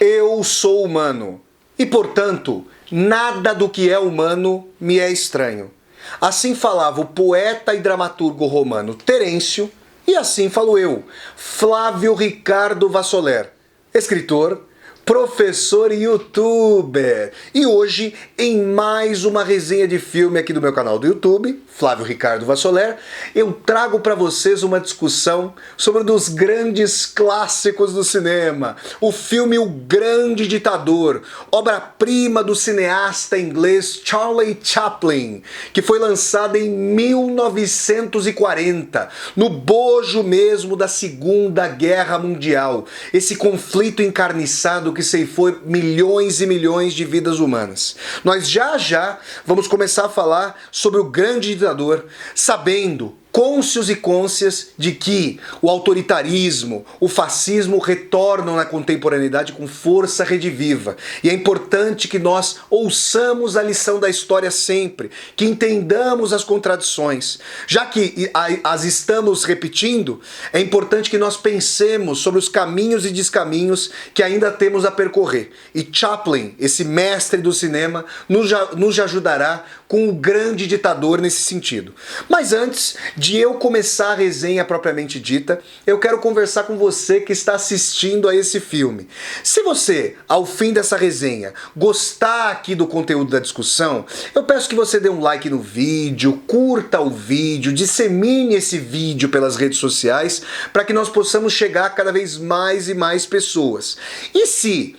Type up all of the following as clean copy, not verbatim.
Eu sou humano e, portanto, nada do que é humano me é estranho. Assim falava o poeta e dramaturgo romano Terêncio, e assim falo eu, Flávio Ricardo Vassoler, escritor, professor e youtuber. E hoje, em mais uma resenha de filme aqui do meu canal do YouTube, Flávio Ricardo Vassoler, eu trago para vocês uma discussão sobre um dos grandes clássicos do cinema, o filme O Grande Ditador, obra-prima do cineasta inglês Charlie Chaplin, que foi lançada em 1940, no bojo mesmo da Segunda Guerra Mundial, esse conflito encarniçado que ceifou milhões e milhões de vidas humanas. Nós já vamos começar a falar sobre o Grande Ditador, sabendo, cônscios e cônscias, de que o autoritarismo, o fascismo retornam na contemporaneidade com força rediviva. E é importante que nós ouçamos a lição da história sempre, que entendamos as contradições. Já que as estamos repetindo, é importante que nós pensemos sobre os caminhos e descaminhos que ainda temos a percorrer. E Chaplin, esse mestre do cinema, nos ajudará com o Grande Ditador nesse sentido. Mas antes de eu começar a resenha propriamente dita, eu quero conversar com você que está assistindo a esse filme. Se você, ao fim dessa resenha, gostar aqui do conteúdo da discussão, eu peço que você dê um like no vídeo, curta o vídeo, dissemine esse vídeo pelas redes sociais, para que nós possamos chegar a cada vez mais e mais pessoas. E se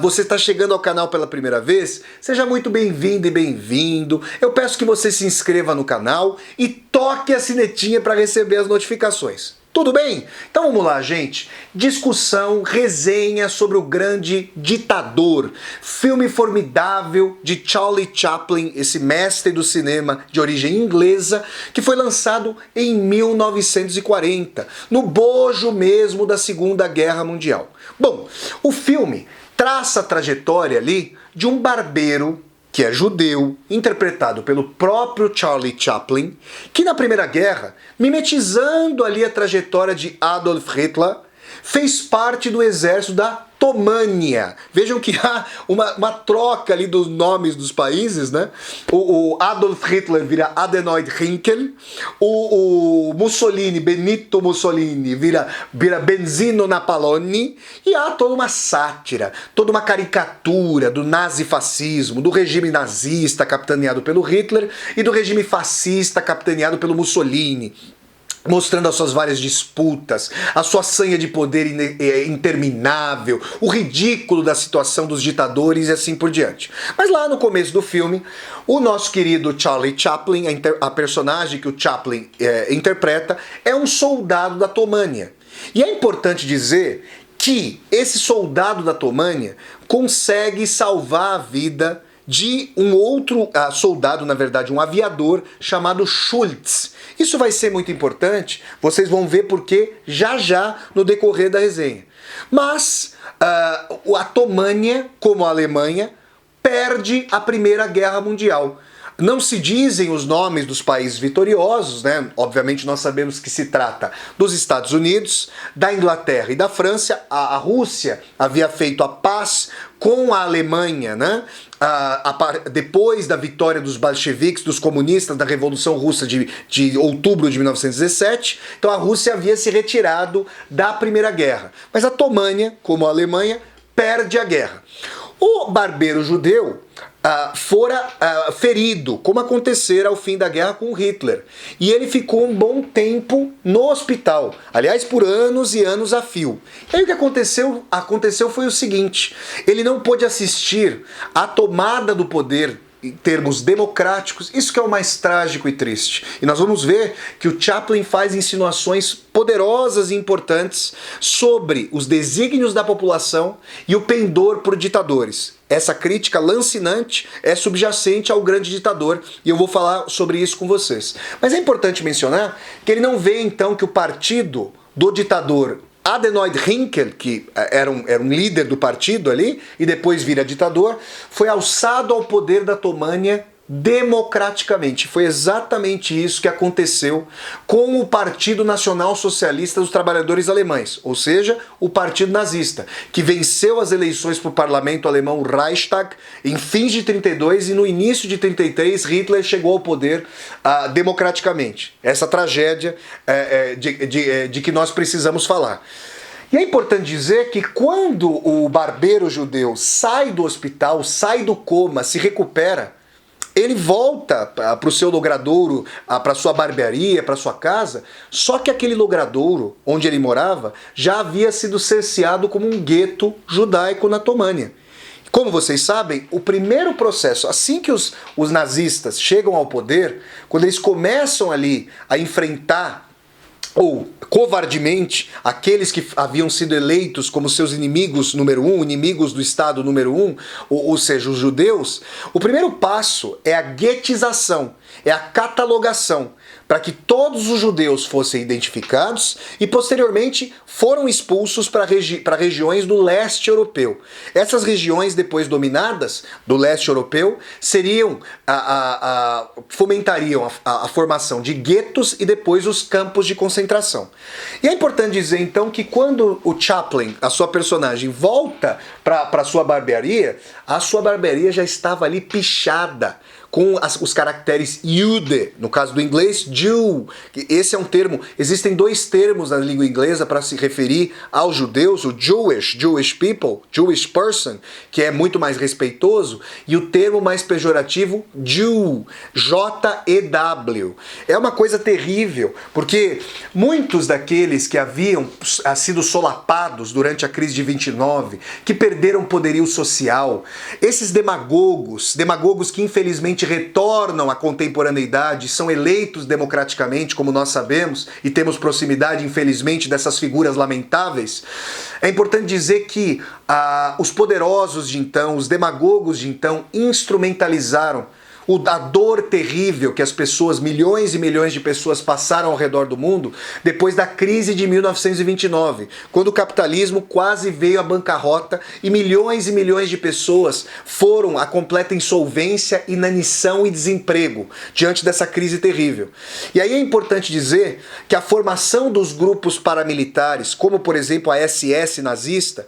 você está chegando ao canal pela primeira vez, seja muito bem-vindo e bem-vindo. Eu peço que você se inscreva no canal e toque a sinetinha para receber as notificações. Tudo bem? Então vamos lá, gente. Discussão, resenha sobre O Grande Ditador. Filme formidável de Charlie Chaplin, esse mestre do cinema de origem inglesa, que foi lançado em 1940, no bojo mesmo da Segunda Guerra Mundial. Bom, o filme traça a trajetória ali de um barbeiro que é judeu, interpretado pelo próprio Charlie Chaplin, que na Primeira Guerra, mimetizando ali a trajetória de Adolf Hitler, fez parte do exército da Tomânia. Vejam que há uma troca ali dos nomes dos países, né? O Adolf Hitler vira Adenoid Hinkel, o Mussolini, Benito Mussolini, vira Benzino Napaloni, e há toda uma sátira, toda uma caricatura do nazifascismo, do regime nazista capitaneado pelo Hitler e do regime fascista capitaneado pelo Mussolini, mostrando as suas várias disputas, a sua sanha de poder interminável, o ridículo da situação dos ditadores e assim por diante. Mas lá no começo do filme, o nosso querido Charlie Chaplin, a personagem que o Chaplin interpreta, é um soldado da Tomânia. E é importante dizer que esse soldado da Tomânia consegue salvar a vida de um outro soldado, na verdade um aviador, chamado Schultz. Isso vai ser muito importante, vocês vão ver porque já no decorrer da resenha. Mas a Tomânia, como a Alemanha, perde a Primeira Guerra Mundial. Não se dizem os nomes dos países vitoriosos, né? Obviamente nós sabemos que se trata dos Estados Unidos, da Inglaterra e da França. A Rússia havia feito a paz com a Alemanha, né? Depois da vitória dos bolcheviques, dos comunistas, da Revolução Russa de outubro de 1917, então a Rússia havia se retirado da Primeira Guerra. Mas a Tomânia, como a Alemanha, perde a guerra. O barbeiro judeu fora ferido, como acontecera ao fim da guerra com Hitler. E ele ficou um bom tempo no hospital, aliás, por anos e anos a fio. E aí o que aconteceu foi o seguinte: ele não pôde assistir à tomada do poder em termos democráticos, isso que é o mais trágico e triste. E nós vamos ver que o Chaplin faz insinuações poderosas e importantes sobre os desígnios da população e o pendor por ditadores. Essa crítica lancinante é subjacente ao Grande Ditador e eu vou falar sobre isso com vocês. Mas é importante mencionar que ele não vê então que o partido do ditador Adenoid Hinkel, que era um líder do partido ali e depois vira ditador, foi alçado ao poder da Tomânia democraticamente. Foi exatamente isso que aconteceu com o Partido Nacional Socialista dos Trabalhadores Alemães, ou seja, o Partido Nazista, que venceu as eleições para o parlamento alemão, o Reichstag, em fins de 32 e no início de 33 Hitler chegou ao poder democraticamente. Essa tragédia de que nós precisamos falar. E é importante dizer que quando o barbeiro judeu sai do hospital, sai do coma, se recupera, ele volta para o seu logradouro, para sua barbearia, para sua casa, só que aquele logradouro onde ele morava já havia sido cerceado como um gueto judaico na Tomânia. Como vocês sabem, o primeiro processo, assim que os nazistas chegam ao poder, quando eles começam ali a enfrentar ou covardemente aqueles que haviam sido eleitos como seus inimigos número um, inimigos do Estado número um, ou seja, os judeus, o primeiro passo é a guetização, é a catalogação, para que todos os judeus fossem identificados e posteriormente foram expulsos para regiões do leste europeu. Essas regiões depois dominadas do leste europeu seriam fomentariam a formação de guetos e depois os campos de concentração. E é importante dizer então que quando o Chaplin, a sua personagem, volta para sua barbearia, a sua barbearia já estava ali pichada com os caracteres Jude, no caso do inglês, Jew. Esse é um termo, existem dois termos na língua inglesa para se referir aos judeus, o Jewish people, Jewish person, que é muito mais respeitoso, e o termo mais pejorativo, Jew, J-E-W. É uma coisa terrível, porque muitos daqueles que haviam sido solapados durante a crise de 29, que perderam poderio social, esses demagogos que infelizmente retornam à contemporaneidade, são eleitos democraticamente, como nós sabemos, e temos proximidade, infelizmente, dessas figuras lamentáveis, é importante dizer que os poderosos de então, os demagogos de então, instrumentalizaram a dor terrível que as pessoas, milhões e milhões de pessoas passaram ao redor do mundo depois da crise de 1929, quando o capitalismo quase veio à bancarrota e milhões de pessoas foram à completa insolvência, inanição e desemprego diante dessa crise terrível. E aí é importante dizer que a formação dos grupos paramilitares, como por exemplo a SS nazista,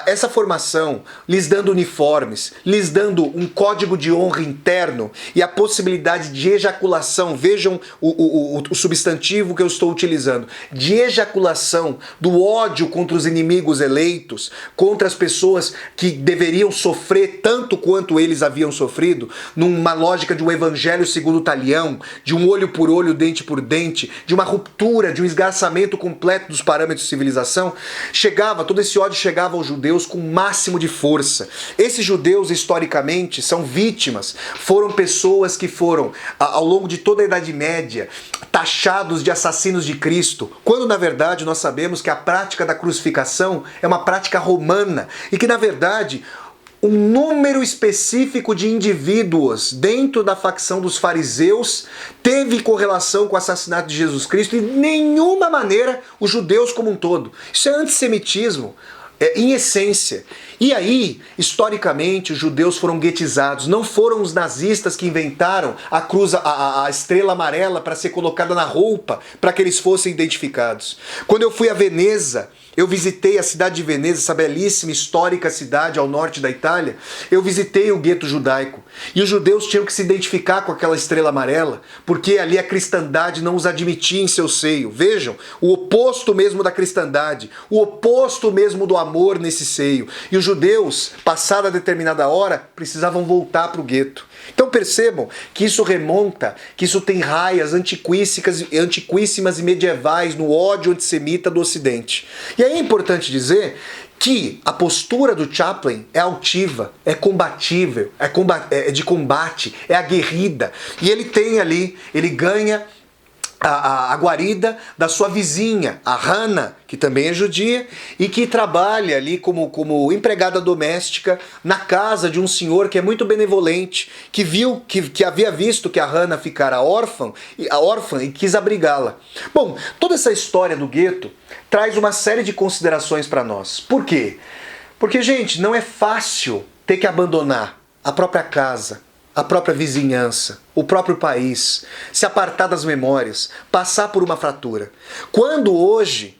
essa formação lhes dando uniformes, lhes dando um código de honra interno e a possibilidade de ejaculação, vejam o substantivo que eu estou utilizando, de ejaculação do ódio contra os inimigos eleitos, contra as pessoas que deveriam sofrer tanto quanto eles haviam sofrido, numa lógica de um evangelho segundo o talhão, de um olho por olho, dente por dente, de uma ruptura, de um esgarçamento completo dos parâmetros de civilização, todo esse ódio chegava aos judeus com o máximo de força. Esses judeus, historicamente, são vítimas, foram pessoas que foram, ao longo de toda a Idade Média, taxados de assassinos de Cristo, quando na verdade nós sabemos que a prática da crucificação é uma prática romana e que na verdade um número específico de indivíduos dentro da facção dos fariseus teve correlação com o assassinato de Jesus Cristo e de nenhuma maneira os judeus como um todo. Isso é antissemitismo. Em essência. E aí, historicamente, os judeus foram guetizados. Não foram os nazistas que inventaram a cruz, a estrela amarela para ser colocada na roupa, para que eles fossem identificados. Quando eu fui a Veneza, eu visitei a cidade de Veneza, essa belíssima, histórica cidade ao norte da Itália. Eu visitei o gueto judaico. E os judeus tinham que se identificar com aquela estrela amarela, porque ali a cristandade não os admitia em seu seio. Vejam, o oposto mesmo da cristandade, o oposto mesmo do amor nesse seio. E os judeus, passada determinada hora, precisavam voltar para o gueto. Então percebam que isso remonta, que isso tem raias antiquíssimas e medievais no ódio antissemita do Ocidente. E aí é importante dizer que a postura do Chaplin é altiva, é combatível, é de combate, é aguerrida. E ele tem ali, ele ganha a guarida da sua vizinha, a Hannah, que também é judia e que trabalha ali como empregada doméstica na casa de um senhor que é muito benevolente, que havia visto que a Hannah ficara órfã e quis abrigá-la. Bom, toda essa história do gueto traz uma série de considerações para nós. Por quê? Porque, gente, não é fácil ter que abandonar a própria casa, a própria vizinhança, o próprio país, se apartar das memórias, passar por uma fratura. Quando hoje,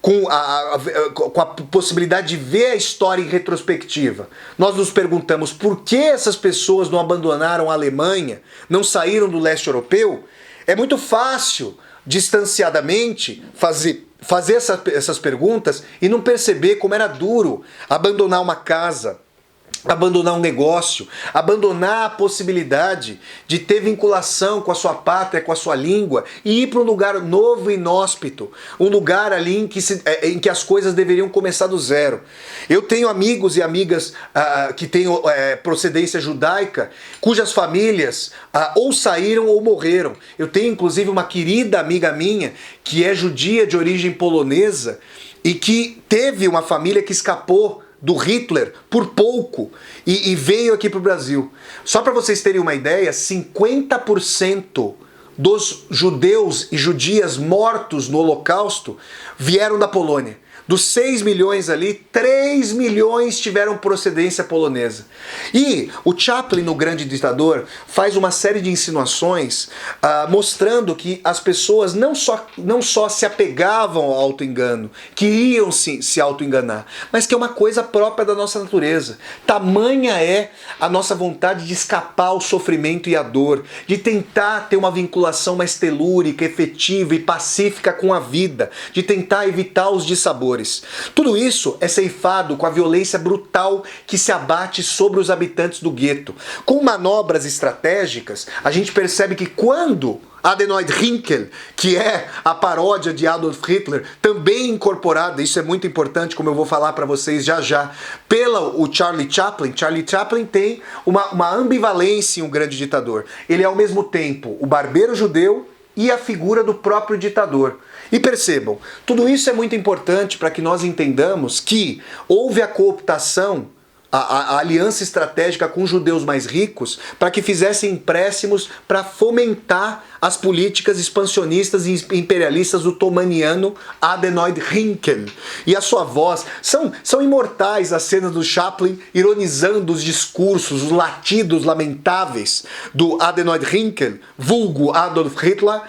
com a possibilidade de ver a história em retrospectiva, nós nos perguntamos por que essas pessoas não abandonaram a Alemanha, não saíram do leste europeu, é muito fácil, distanciadamente, fazer essas perguntas e não perceber como era duro abandonar uma casa, abandonar um negócio, abandonar a possibilidade de ter vinculação com a sua pátria, com a sua língua e ir para um lugar novo e inóspito, um lugar ali em que as coisas deveriam começar do zero. Eu tenho amigos e amigas que têm procedência judaica, cujas famílias ou saíram ou morreram. Eu tenho inclusive uma querida amiga minha que é judia de origem polonesa e que teve uma família que escapou do Hitler por pouco e veio aqui para o Brasil. Só para vocês terem uma ideia, 50% dos judeus e judias mortos no Holocausto vieram da Polônia. Dos 6 milhões ali, 3 milhões tiveram procedência polonesa. E o Chaplin, no Grande Ditador, faz uma série de insinuações mostrando que as pessoas não só se apegavam ao auto-engano, queriam se auto-enganar, mas que é uma coisa própria da nossa natureza. Tamanha é a nossa vontade de escapar ao sofrimento e à dor, de tentar ter uma vinculação mais telúrica, efetiva e pacífica com a vida, de tentar evitar os dissabores. Tudo isso é ceifado com a violência brutal que se abate sobre os habitantes do gueto. Com manobras estratégicas, a gente percebe que quando Adenoid Hynkel, que é a paródia de Adolf Hitler, também incorporada, isso é muito importante, como eu vou falar para vocês já, pelo Charlie Chaplin. Charlie Chaplin tem uma ambivalência em Um Grande Ditador. Ele é ao mesmo tempo o barbeiro judeu e a figura do próprio ditador. E percebam, tudo isso é muito importante para que nós entendamos que houve a cooptação, a aliança estratégica com os judeus mais ricos para que fizessem empréstimos para fomentar as políticas expansionistas e imperialistas do tomaniano Adenoid Hynkel. E a sua voz, são imortais as cenas do Chaplin ironizando os discursos, os latidos lamentáveis do Adenoid Hynkel, vulgo Adolf Hitler.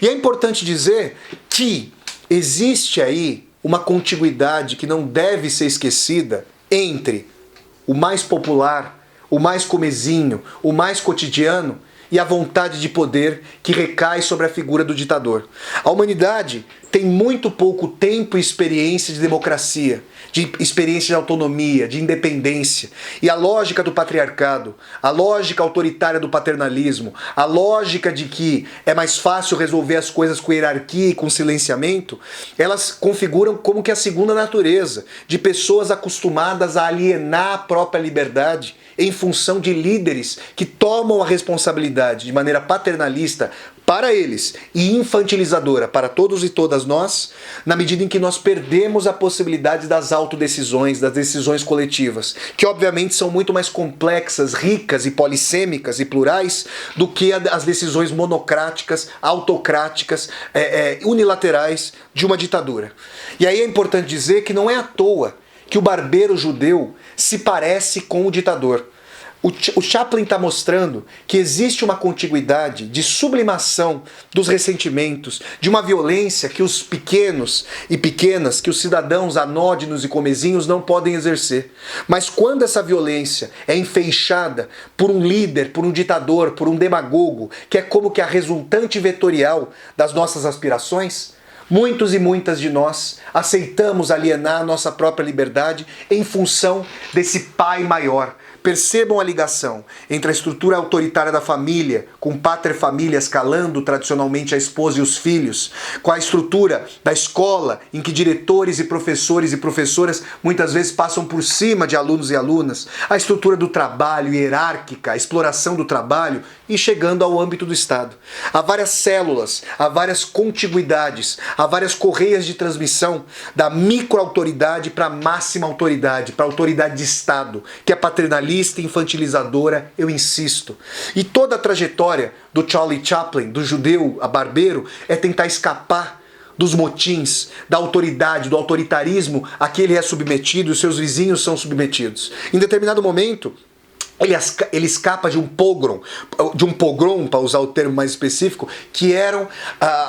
E é importante dizer que existe aí uma contiguidade que não deve ser esquecida entre o mais popular, o mais comezinho, o mais cotidiano e a vontade de poder que recai sobre a figura do ditador. A humanidade tem muito pouco tempo e experiência de democracia, de experiência de autonomia, de independência. E a lógica do patriarcado, a lógica autoritária do paternalismo, a lógica de que é mais fácil resolver as coisas com hierarquia e com silenciamento, elas configuram como que a segunda natureza de pessoas acostumadas a alienar a própria liberdade em função de líderes que tomam a responsabilidade de maneira paternalista para eles e infantilizadora para todos e todas nós, na medida em que nós perdemos a possibilidade das autodecisões, das decisões coletivas, que obviamente são muito mais complexas, ricas e polissêmicas e plurais do que as decisões monocráticas, autocráticas, unilaterais de uma ditadura. E aí é importante dizer que não é à toa que o barbeiro judeu se parece com o ditador. O Chaplin está mostrando que existe uma contiguidade de sublimação dos ressentimentos, de uma violência que os pequenos e pequenas, que os cidadãos anódinos e comezinhos não podem exercer. Mas quando essa violência é enfeixada por um líder, por um ditador, por um demagogo, que é como que a resultante vetorial das nossas aspirações, muitos e muitas de nós aceitamos alienar a nossa própria liberdade em função desse pai maior. Percebam a ligação entre a estrutura autoritária da família, com pater familias calando tradicionalmente a esposa e os filhos, com a estrutura da escola, em que diretores e professoras muitas vezes passam por cima de alunos e alunas, a estrutura do trabalho hierárquica, a exploração do trabalho e chegando ao âmbito do Estado. Há várias células, há várias contiguidades, há várias correias de transmissão da microautoridade para a máxima autoridade, para a autoridade de Estado, que é paternalista e infantilizadora, eu insisto. E toda a trajetória do Charlie Chaplin, do judeu a barbeiro, é tentar escapar dos motins, da autoridade, do autoritarismo a que ele é submetido e os seus vizinhos são submetidos. Em determinado momento, Ele escapa de um pogrom, para usar o termo mais específico, que eram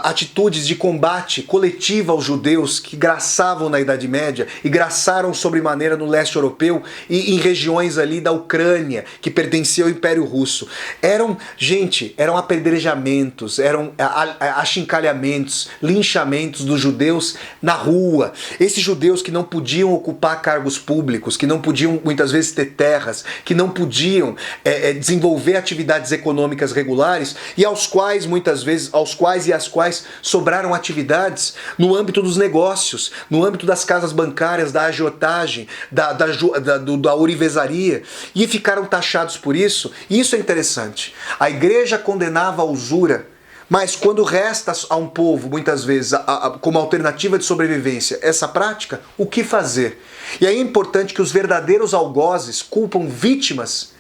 atitudes de combate coletiva aos judeus que graçavam na Idade Média e graçaram sobremaneira no leste europeu e em regiões ali da Ucrânia, que pertenciam ao Império Russo. Eram apedrejamentos, eram achincalhamentos, linchamentos dos judeus na rua. Esses judeus que não podiam ocupar cargos públicos, que não podiam muitas vezes ter terras, que não podiam desenvolver atividades econômicas regulares e às quais sobraram atividades no âmbito dos negócios, no âmbito das casas bancárias, da agiotagem, da ourivesaria, e ficaram taxados por isso. E isso é interessante. A igreja condenava a usura, mas quando resta a um povo, muitas vezes, como alternativa de sobrevivência, essa prática, o que fazer? E aí é importante que os verdadeiros algozes culpam vítimas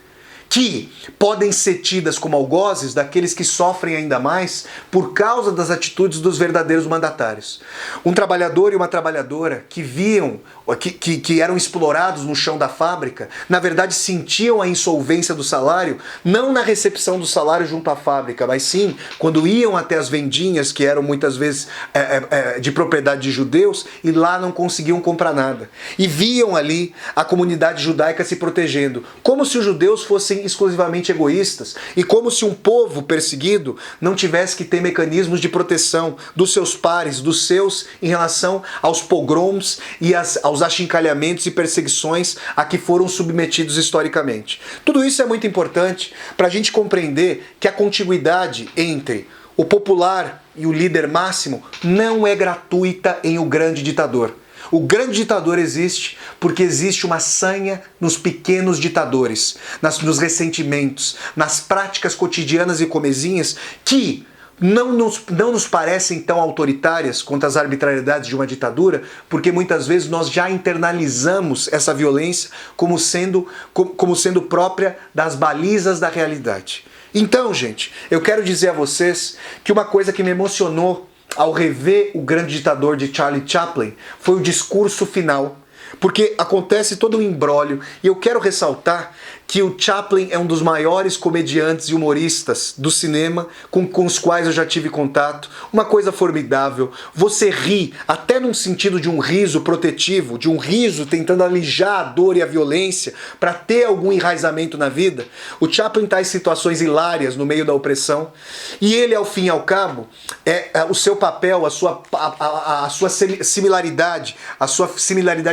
que podem ser tidas como algozes daqueles que sofrem ainda mais por causa das atitudes dos verdadeiros mandatários. Um trabalhador e uma trabalhadora que que eram explorados no chão da fábrica, na verdade sentiam a insolvência do salário, não na recepção do salário junto à fábrica, mas sim quando iam até as vendinhas, que eram muitas vezes de propriedade de judeus, e lá não conseguiam comprar nada. E viam ali a comunidade judaica se protegendo, como se os judeus fossem exclusivamente egoístas e como se um povo perseguido não tivesse que ter mecanismos de proteção dos seus pares, dos seus, em relação aos pogroms e aos achincalhamentos e perseguições a que foram submetidos historicamente. Tudo isso é muito importante para a gente compreender que a contiguidade entre o popular e o líder máximo não é gratuita em O Grande Ditador. O grande ditador existe porque existe uma sanha nos pequenos ditadores, nos ressentimentos, nas práticas cotidianas e comezinhas que não nos parecem tão autoritárias quanto as arbitrariedades de uma ditadura, porque muitas vezes nós já internalizamos essa violência como sendo própria das balizas da realidade. Então, gente, eu quero dizer a vocês que uma coisa que me emocionou ao rever O Grande Ditador de Charlie Chaplin foi o discurso final, porque acontece todo um imbróglio, e eu quero ressaltar que o Chaplin é um dos maiores comediantes e humoristas do cinema com os quais eu já tive contato. Uma coisa formidável. Você ri, até num sentido de um riso protetivo, de um riso tentando alijar a dor e a violência para ter algum enraizamento na vida. O Chaplin está em situações hilárias no meio da opressão, e ele, ao fim e ao cabo, o seu papel, a sua similaridade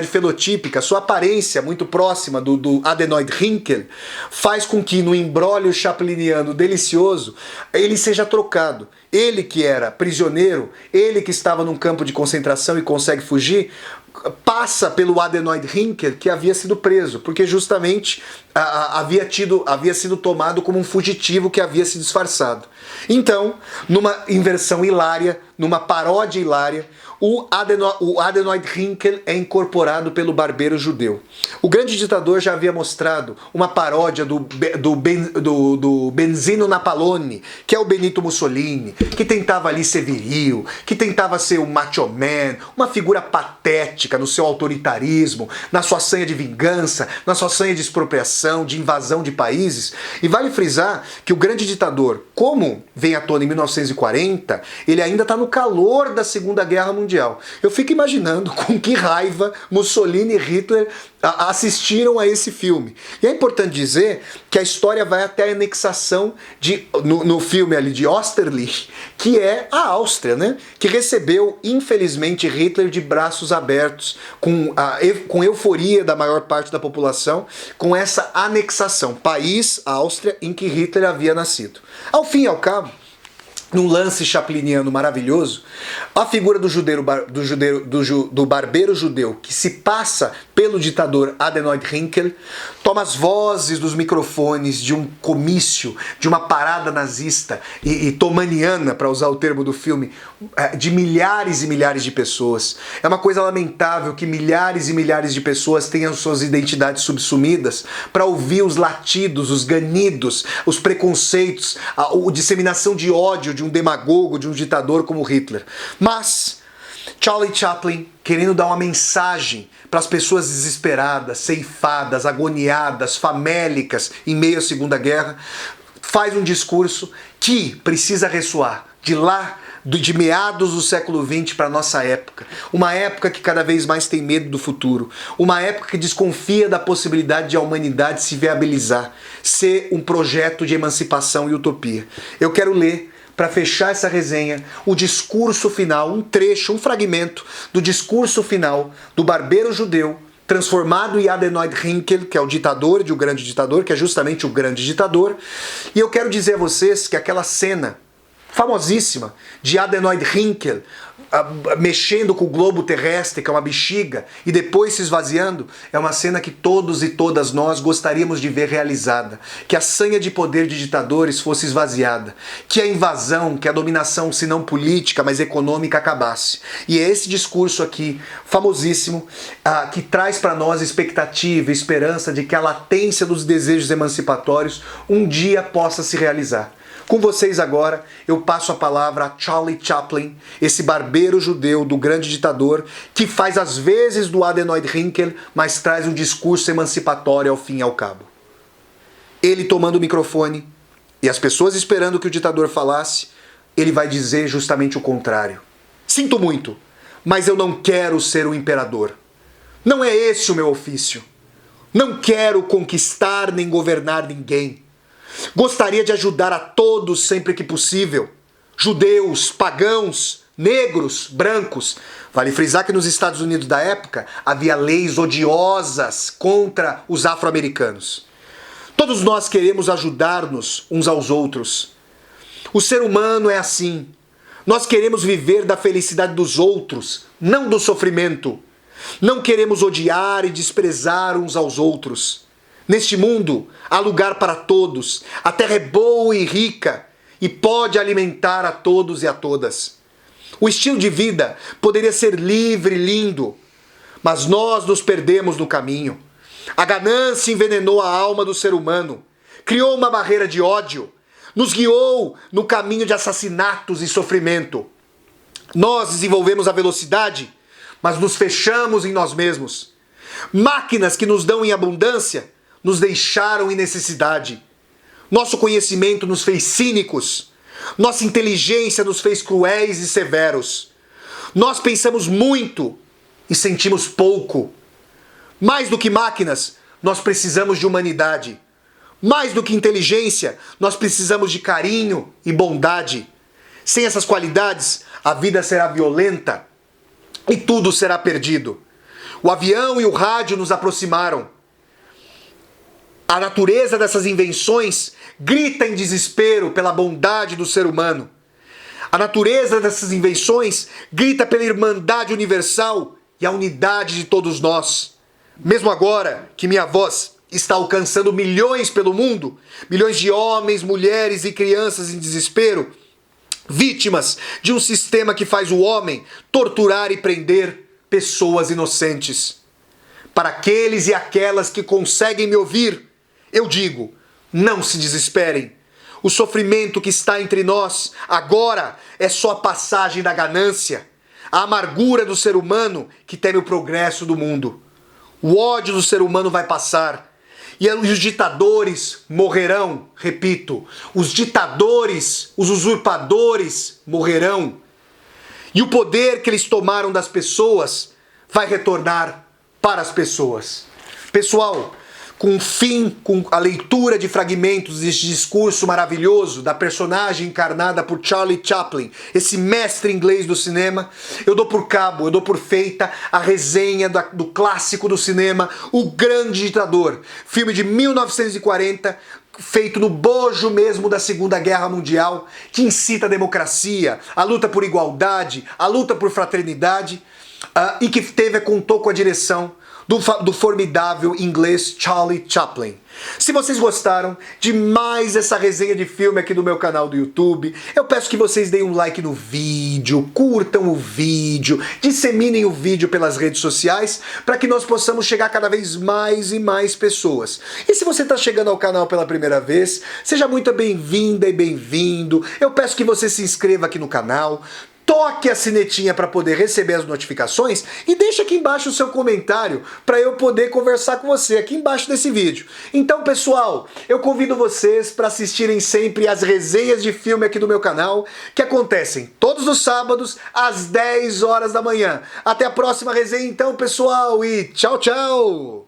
fenotípica, a sua aparência muito próxima do adenoide Hynkel, faz com que no imbróglio chapliniano delicioso ele seja trocado. Ele que era prisioneiro, ele que estava num campo de concentração e consegue fugir, passa pelo adenoide Hynkel, que havia sido preso, porque justamente havia sido tomado como um fugitivo que havia se disfarçado. Então, numa inversão hilária, numa paródia hilária, o adenoide Hynkel é incorporado pelo barbeiro judeu. O Grande Ditador já havia mostrado uma paródia do Benzino Napalone, que é o Benito Mussolini, que tentava ali ser viril, que tentava ser um macho man, uma figura patética no seu autoritarismo, na sua sanha de vingança, na sua sanha de expropriação, de invasão de países. E vale frisar que o Grande Ditador, como vem à tona em 1940, ele ainda está no calor da Segunda Guerra Mundial. Eu fico imaginando com que raiva Mussolini e Hitler assistiram a esse filme. E é importante dizer que a história vai até a anexação no filme ali de Austerlitz, que é a Áustria, né? Que recebeu, infelizmente, Hitler de braços abertos, com euforia da maior parte da população, com essa anexação. País, Áustria, em que Hitler havia nascido. Ao fim e ao cabo, num lance chapliniano maravilhoso, a figura do barbeiro judeu que se passa pelo ditador Adenoid Hynkel toma as vozes dos microfones de um comício, de uma parada nazista e tomaniana, para usar o termo do filme, de milhares e milhares de pessoas. É uma coisa lamentável que milhares e milhares de pessoas tenham suas identidades subsumidas para ouvir os latidos, os ganidos, os preconceitos, a disseminação de ódio de um demagogo, de um ditador como Hitler. Mas Charlie Chaplin, querendo dar uma mensagem para as pessoas desesperadas, ceifadas, agoniadas, famélicas em meio à Segunda Guerra, faz um discurso que precisa ressoar de meados do século XX para a nossa época. Uma época que cada vez mais tem medo do futuro. Uma época que desconfia da possibilidade de a humanidade se viabilizar, ser um projeto de emancipação e utopia. Eu quero ler, para fechar essa resenha, o discurso final, um trecho, um fragmento do discurso final do barbeiro judeu, transformado em Adenoid Hynkel, que é o ditador de O Grande Ditador, que é justamente o grande ditador. E eu quero dizer a vocês que aquela cena famosíssima de Adenoid Hynkel mexendo com o globo terrestre, que é uma bexiga, e depois se esvaziando, é uma cena que todos e todas nós gostaríamos de ver realizada. Que a sanha de poder de ditadores fosse esvaziada. Que a invasão, que a dominação, se não política, mas econômica, acabasse. E é esse discurso aqui, famosíssimo, que traz para nós expectativa, esperança de que a latência dos desejos emancipatórios um dia possa se realizar. Com vocês agora, eu passo a palavra a Charlie Chaplin, esse barbeiro judeu do grande ditador, que faz as vezes do Adenoid Hynkel, mas traz um discurso emancipatório ao fim e ao cabo. Ele tomando o microfone, e as pessoas esperando que o ditador falasse, ele vai dizer justamente o contrário. Sinto muito, mas eu não quero ser o imperador. Não é esse o meu ofício. Não quero conquistar nem governar ninguém. Gostaria de ajudar a todos sempre que possível. Judeus, pagãos, negros, brancos. Vale frisar que nos Estados Unidos da época havia leis odiosas contra os afro-americanos. Todos nós queremos ajudar-nos uns aos outros. O ser humano é assim. Nós queremos viver da felicidade dos outros, não do sofrimento. Não queremos odiar e desprezar uns aos outros. Neste mundo, há lugar para todos. A terra é boa e rica e pode alimentar a todos e a todas. O estilo de vida poderia ser livre e lindo, mas nós nos perdemos no caminho. A ganância envenenou a alma do ser humano, criou uma barreira de ódio, nos guiou no caminho de assassinatos e sofrimento. Nós desenvolvemos a velocidade, mas nos fechamos em nós mesmos. Máquinas que nos dão em abundância nos deixaram em necessidade. Nosso conhecimento nos fez cínicos. Nossa inteligência nos fez cruéis e severos. Nós pensamos muito e sentimos pouco. Mais do que máquinas, nós precisamos de humanidade. Mais do que inteligência, nós precisamos de carinho e bondade. Sem essas qualidades, a vida será violenta e tudo será perdido. O avião e o rádio nos aproximaram. A natureza dessas invenções grita em desespero pela bondade do ser humano. A natureza dessas invenções grita pela irmandade universal e a unidade de todos nós. Mesmo agora que minha voz está alcançando milhões pelo mundo, milhões de homens, mulheres e crianças em desespero, vítimas de um sistema que faz o homem torturar e prender pessoas inocentes. Para aqueles e aquelas que conseguem me ouvir, eu digo, não se desesperem. O sofrimento que está entre nós agora é só a passagem da ganância, a amargura do ser humano que teme o progresso do mundo. O ódio do ser humano vai passar e os ditadores morrerão, repito, os ditadores, os usurpadores morrerão. E o poder que eles tomaram das pessoas vai retornar para as pessoas. Pessoal, com a leitura de fragmentos deste discurso maravilhoso da personagem encarnada por Charlie Chaplin, esse mestre inglês do cinema, eu dou por feita a resenha do clássico do cinema, O Grande Ditador, filme de 1940, feito no bojo mesmo da Segunda Guerra Mundial, que incita a democracia, a luta por igualdade, a luta por fraternidade, e que contou com a direção do formidável inglês Charlie Chaplin. Se vocês gostaram de mais essa resenha de filme aqui do meu canal do YouTube, eu peço que vocês deem um like no vídeo, curtam o vídeo, disseminem o vídeo pelas redes sociais, para que nós possamos chegar a cada vez mais e mais pessoas. E se você está chegando ao canal pela primeira vez, seja muito bem-vinda e bem-vindo. Eu peço que você se inscreva aqui no canal, toque a sinetinha para poder receber as notificações e deixa aqui embaixo o seu comentário para eu poder conversar com você aqui embaixo desse vídeo. Então, pessoal, eu convido vocês para assistirem sempre as resenhas de filme aqui do meu canal, que acontecem todos os sábados às 10 horas da manhã. Até a próxima resenha então, pessoal, e tchau, tchau!